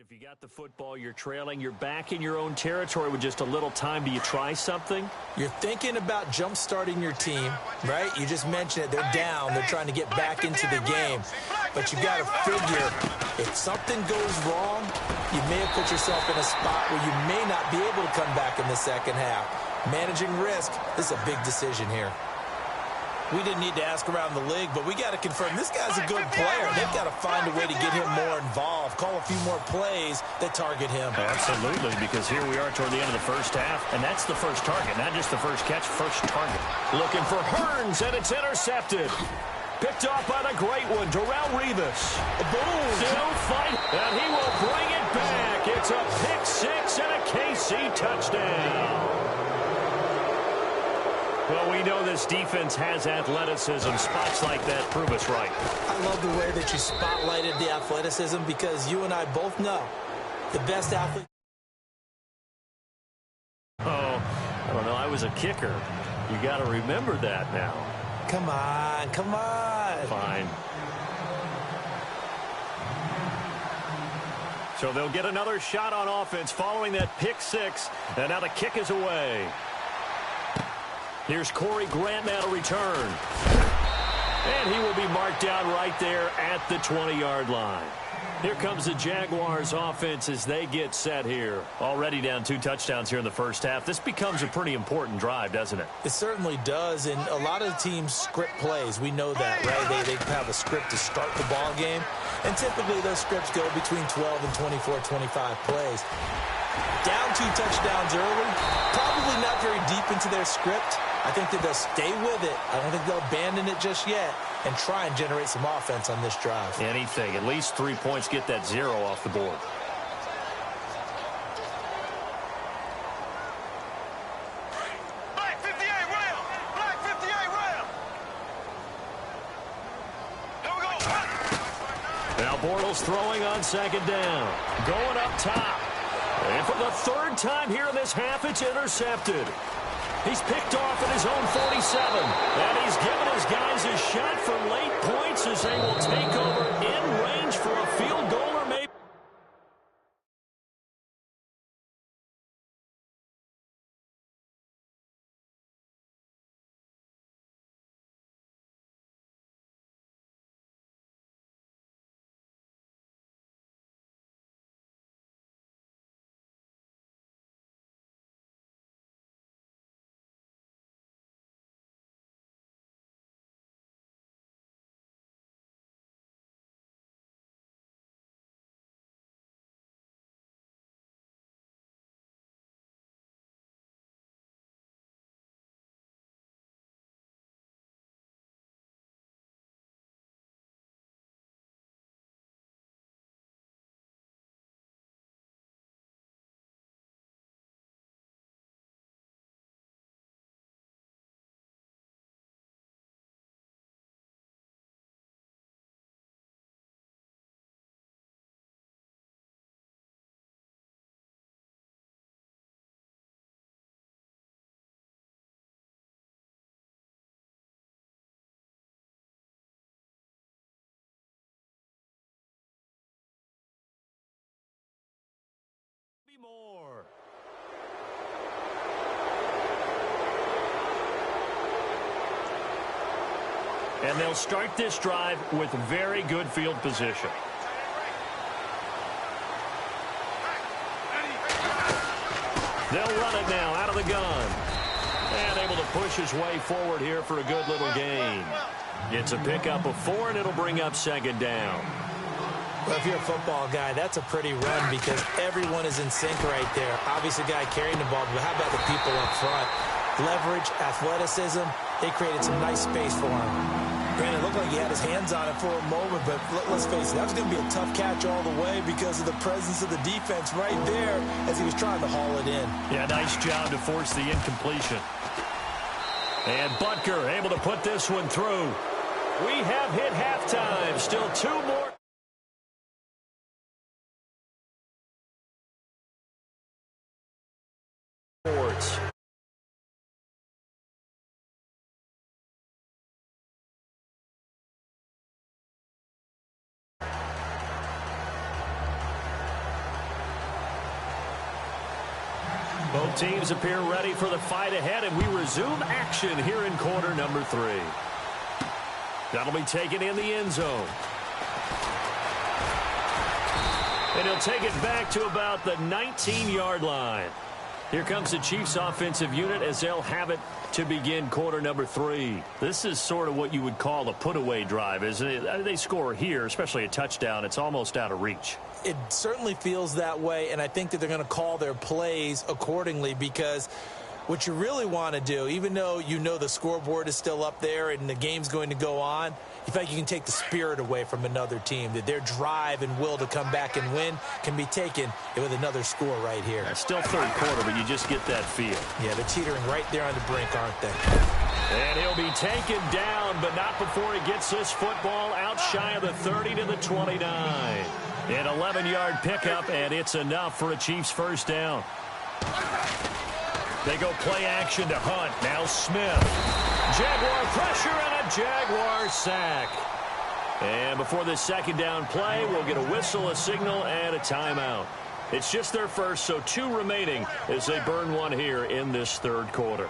If you got the football, you're trailing, you're back in your own territory with just a little time. Do you try something? You're thinking about jump-starting your team, right? You just mentioned it. They're down. They're trying to get back into the game. But you got to figure, if something goes wrong, you may have put yourself in a spot where you may not be able to come back in the second half. Managing risk, this is a big decision here. We didn't need to ask around the league, but we got to confirm this guy's a good player. They've got to find a way to get him more involved, call a few more plays that target him. Absolutely, because here we are toward the end of the first half, and that's the first target, not just the first catch, first target. Looking for Hearns, and it's intercepted. Picked off by the great one, Darrelle Revis. Boom! Still fight, and he will bring it back. It's a pick six and a KC touchdown. Well, we know this defense has athleticism. Spots like that prove us right. I love the way that you spotlighted the athleticism because you and I both know the best athlete. Oh, I don't know. I was a kicker. You got to remember that now. Come on, come on. Fine. So they'll get another shot on offense following that pick six, and now the kick is away. Here's Corey Grant now to return. And he will be marked down right there at the 20-yard line. Here comes the Jaguars offense as they get set here. Already down 2 touchdowns here in the first half. This becomes a pretty important drive, doesn't it? It certainly does, and a lot of teams script plays. We know that, right? They have a script to start the ball game, and typically those scripts go between 12 and 24, 25 plays. Down 2 touchdowns early, probably not very deep into their script. I think that they'll stay with it. I don't think they'll abandon it just yet and try and generate some offense on this drive. Anything. At least 3 points, get that 0 off the board. Black 58 rail! Black 58 rail! Here we go! Now Bortles throwing on second down. Going up top. And for the 3rd time here in this half, it's intercepted. He's picked off at his own 47. And he's given his guys a shot for late points as they will take over in range for a field goal or maybe. More. And they'll start this drive with very good field position. They'll run it now out of the gun. And able to push his way forward here for a good little gain. It's a pickup of 4, and it'll bring up second down. Well, if you're a football guy, that's a pretty run because everyone is in sync right there. Obviously, the guy carrying the ball, but how about the people up front? Leverage, athleticism, they created some nice space for him. Granted, it looked like he had his hands on it for a moment, but let's face it, that was going to be a tough catch all the way because of the presence of the defense right there as he was trying to haul it in. Yeah, nice job to force the incompletion. And Butker able to put this one through. We have hit halftime. Still 2 more. Both teams appear ready for the fight ahead, and we resume action here in quarter number 3. That'll be taken in the end zone. And he'll take it back to about the 19-yard line. Here comes the Chiefs offensive unit as they'll have it to begin quarter number 3. This is sort of what you would call a put-away drive, isn't it? They score here, especially a touchdown. It's almost out of reach. It certainly feels that way, and I think that they're going to call their plays accordingly, because what you really want to do, even though you know the scoreboard is still up there and the game's going to go on, you feel like you can take the spirit away from another team, that their drive and will to come back and win can be taken with another score right here. It's still third quarter, but you just get that feel. Yeah, they're teetering right there on the brink, aren't they? And he'll be taken down, but not before he gets this football out shy of the 30 to the 29. An 11-yard pickup, and it's enough for a Chiefs first down. They go play action to Hunt. Now Smith. Jaguar pressure and a Jaguar sack. And before this second down play, we'll get a whistle, a signal, and a timeout. It's just their first, so 2 remaining as they burn one here in this third quarter.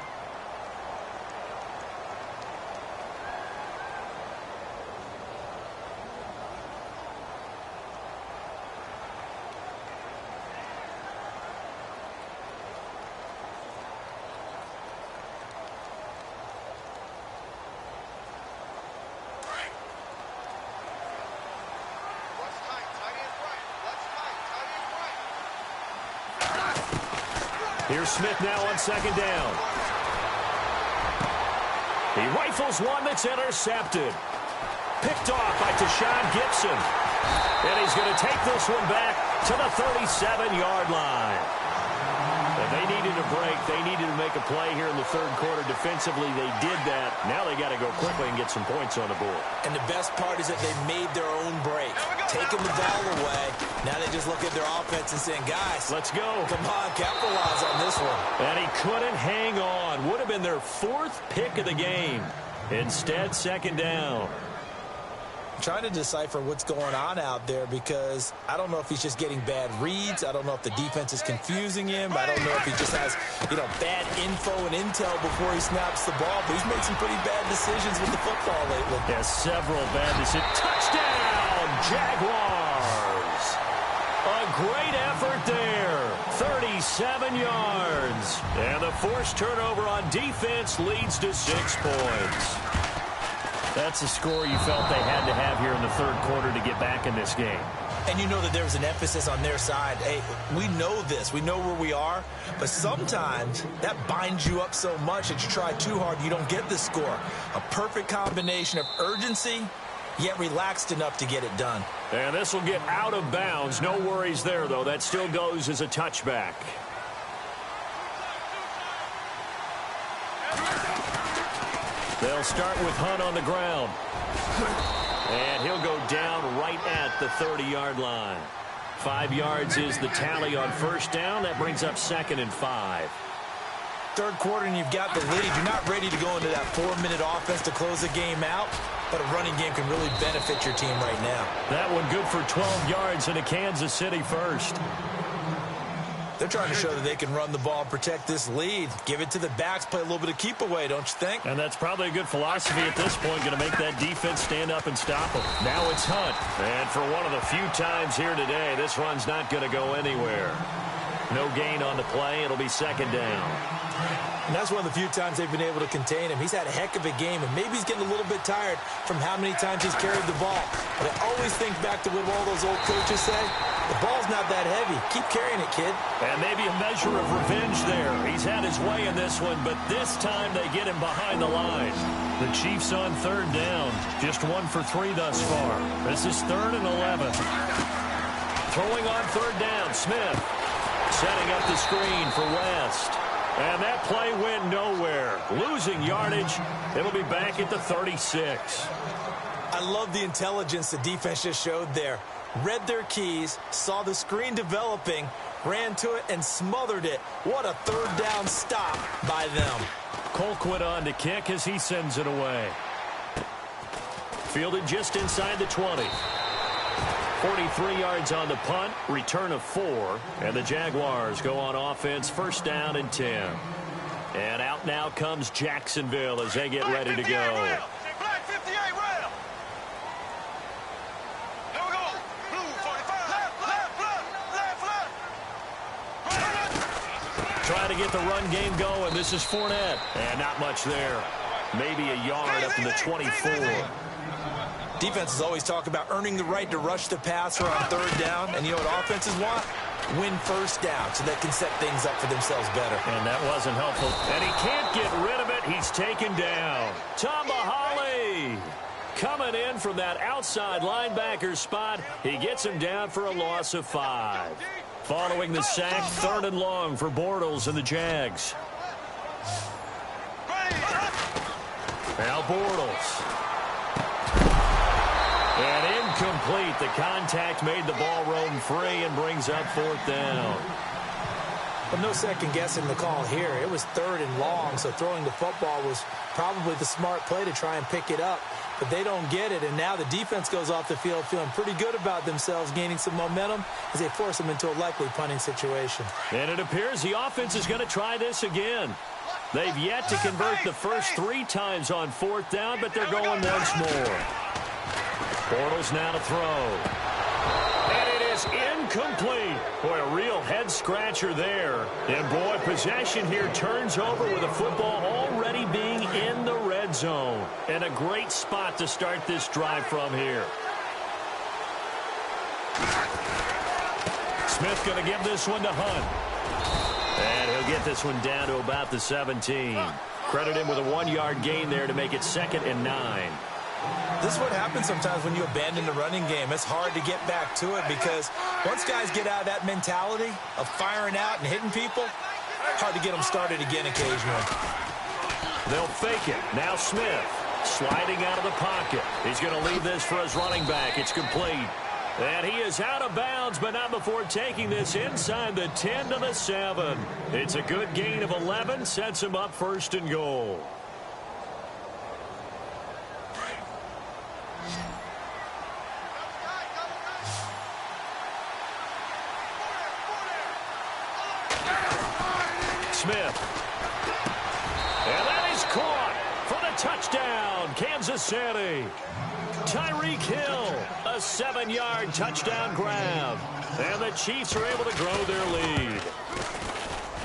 Here's Smith now on second down. He rifles one that's intercepted. Picked off by Tashawn Gibson. And he's going to take this one back to the 37-yard line. And they needed a break. They needed to make a play here in the third quarter. Defensively, they did that. Now they got to go quickly and get some points on the board. And the best part is that they made their own break. Taking the ball away. Now they just look at their offense and saying, guys, let's go. Come on, capitalize on this one. And he couldn't hang on. Would have been their 4th pick of the game. Instead, second down. Trying to decipher what's going on out there, because I don't know if he's just getting bad reads. I don't know if the defense is confusing him. I don't know if he just has, bad info and intel before he snaps the ball. But he's made some pretty bad decisions with the football lately. Yeah, several bad decisions. Touchdown, Jaguars. A great effort there. 37 yards. And the forced turnover on defense leads to 6 points. That's a score you felt they had to have here in the third quarter to get back in this game. And you know that there was an emphasis on their side. Hey, we know this. We know where we are. But sometimes that binds you up so much that you try too hard, you don't get the score. A perfect combination of urgency, yet relaxed enough to get it done. And this will get out of bounds. No worries there, though. That still goes as a touchback. They'll start with Hunt on the ground. And he'll go down right at the 30-yard line. 5 yards is the tally on first down. That brings up 2nd and 5. Third quarter and you've got the lead. You're not ready to go into that 4-minute offense to close the game out, but a running game can really benefit your team right now. That one good for 12 yards in a Kansas City first. They're trying to show that they can run the ball, protect this lead, give it to the backs, play a little bit of keep away, don't you think? And that's probably a good philosophy at this point, going to make that defense stand up and stop them. Now it's Hunt. And for one of the few times here today, this run's not going to go anywhere. No gain on the play. It'll be second down. And that's one of the few times they've been able to contain him. He's had a heck of a game, and maybe he's getting a little bit tired from how many times he's carried the ball. But I always think back to what all those old coaches say. The ball's not that heavy. Keep carrying it, kid. And maybe a measure of revenge there. He's had his way in this one, but this time they get him behind the line. The Chiefs on third down. Just 1 for 3 thus far. This is 3rd and 11. Throwing on third down, Smith. Setting up the screen for West. And that play went nowhere. Losing yardage. It'll be back at the 36. I love the intelligence the defense just showed there. Read their keys, saw the screen developing, ran to it, and smothered it. What a third down stop by them. Colquitt on to kick as he sends it away. Fielded just inside the 20. 43 yards on the punt, return of 4, and the Jaguars go on offense, first down and 10. And out now comes Jacksonville as they get ready to go. Black 58 rail. Here we go. Blue 45. Left. Trying to get the run game going. This is Fournette. And not much there. Maybe a yard up to the 24. Defenses always talk about earning the right to rush the passer on third down. And you know what offenses want? Win first down so they can set things up for themselves better. And that wasn't helpful. And he can't get rid of it. He's taken down. Tomahawley coming in from that outside linebacker spot. He gets him down for a loss of 5. Following the sack, 3rd and long for Bortles and the Jags. Now Bortles. And incomplete. The contact made the ball roam free and brings up 4th down. Well, no second guessing the call here. It was 3rd and long, so throwing the football was probably the smart play to try and pick it up. But they don't get it, and now the defense goes off the field feeling pretty good about themselves, gaining some momentum as they force them into a likely punting situation. And it appears the offense is going to try this again. They've yet to convert the first 3 times on 4th down, but they're going once more. Bortles now to throw. And it is incomplete. Boy, a real head-scratcher there. And, boy, possession here turns over with the football already being in the red zone. And a great spot to start this drive from here. Smith going to give this one to Hunt. And he'll get this one down to about the 17. Credit him with a 1-yard gain there to make it 2nd and 9. This is what happens sometimes when you abandon the running game. It's hard to get back to it because once guys get out of that mentality of firing out and hitting people, hard to get them started again occasionally. They'll fake it. Now Smith sliding out of the pocket. He's going to leave this for his running back. It's complete. And he is out of bounds, but not before taking this inside the 10 to the 7. It's a good gain of 11, sets him up 1st and goal. Smith. And that is caught for the touchdown, Kansas City. Tyreek Hill, a 7-yard touchdown grab. And the Chiefs are able to grow their lead.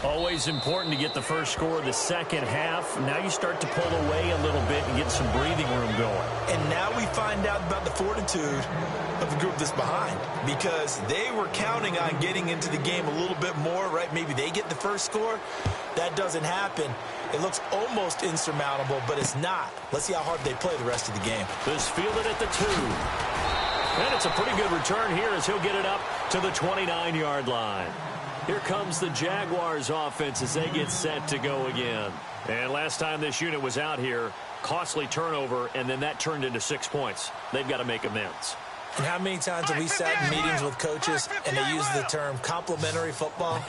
Always important to get the first score of the second half. Now you start to pull away a little bit and get some breathing room going. And now we find out about the fortitude of the group that's behind because they were counting on getting into the game a little bit more, right? Maybe they get the first score. That doesn't happen. It looks almost insurmountable, but it's not. Let's see how hard they play the rest of the game. This fielded at the 2. And it's a pretty good return here as he'll get it up to the 29-yard line. Here comes the Jaguars offense as they get set to go again. And last time this unit was out here, costly turnover, and then that turned into 6 points. They've got to make amends. And how many times have we sat in meetings with coaches and they use the term complementary football?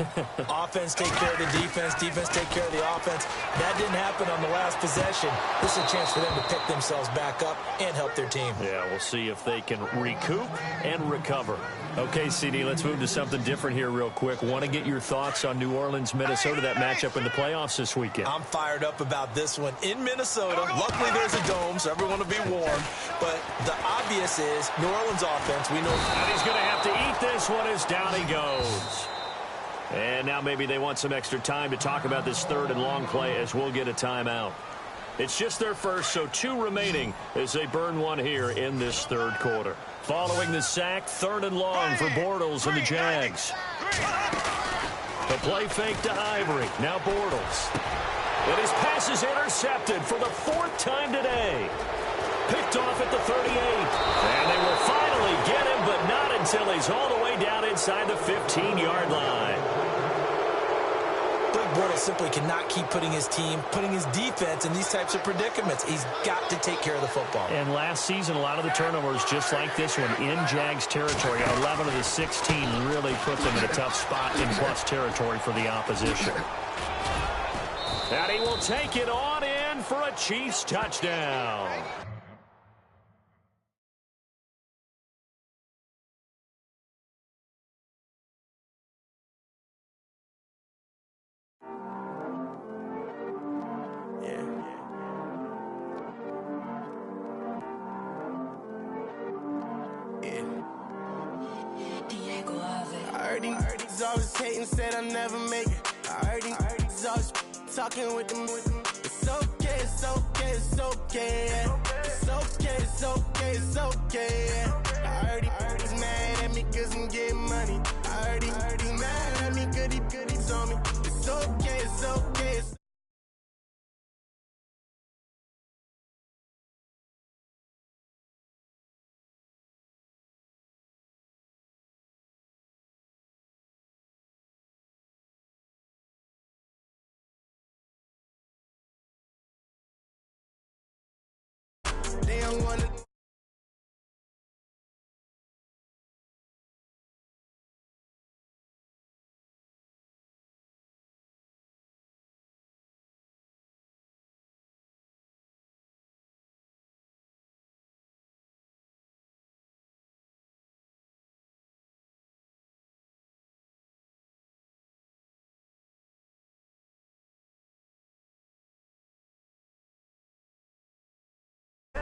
Offense take care of the defense, defense take care of the offense. That didn't happen on the last possession. This is a chance for them to pick themselves back up and help their team. Yeah, we'll see if they can recoup and recover. Okay, CD, let's move to something different here real quick. Want to get your thoughts on New Orleans, Minnesota, that matchup in the playoffs this weekend? I'm fired up about this one in Minnesota. Luckily, there's a dome, so everyone will be warm. But the obvious is New Orleans offense. We know. And he's going to have to eat this one as down he goes. And now maybe they want some extra time to talk about this 3rd and long play as we'll get a timeout. It's just their first, so 2 remaining as they burn one here in this 3rd quarter. Following the sack, 3rd and long for Bortles and the Jags. The play fake to Ivory. Now Bortles. And his pass is intercepted for the 4th time today. Picked off at the 38. And they will finally get him, but not until he's all the way down inside the 15-yard line. Bortles simply cannot keep putting his team, putting his defense in these types of predicaments. He's got to take care of the football. And last season, a lot of the turnovers, just like this one, in Jags territory. 11 of the 16 really put them in a tough spot in plus territory for the opposition. And he will take it on in for a Chiefs touchdown. heard these always hating, said I'll never make it. I heard these always talking with them. It's okay, it's okay, it's okay. It's okay, it's okay, it's okay. I heard he's mad at me cause I'm getting money. I heard he's mad at me cause he's on me. It's okay, it's okay, it's they don't wanna.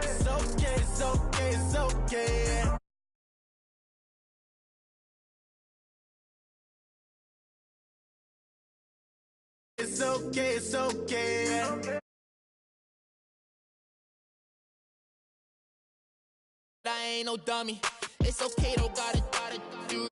It's okay, it's okay, it's okay. It's okay, it's okay. I ain't no dummy. It's okay, though, gotta do.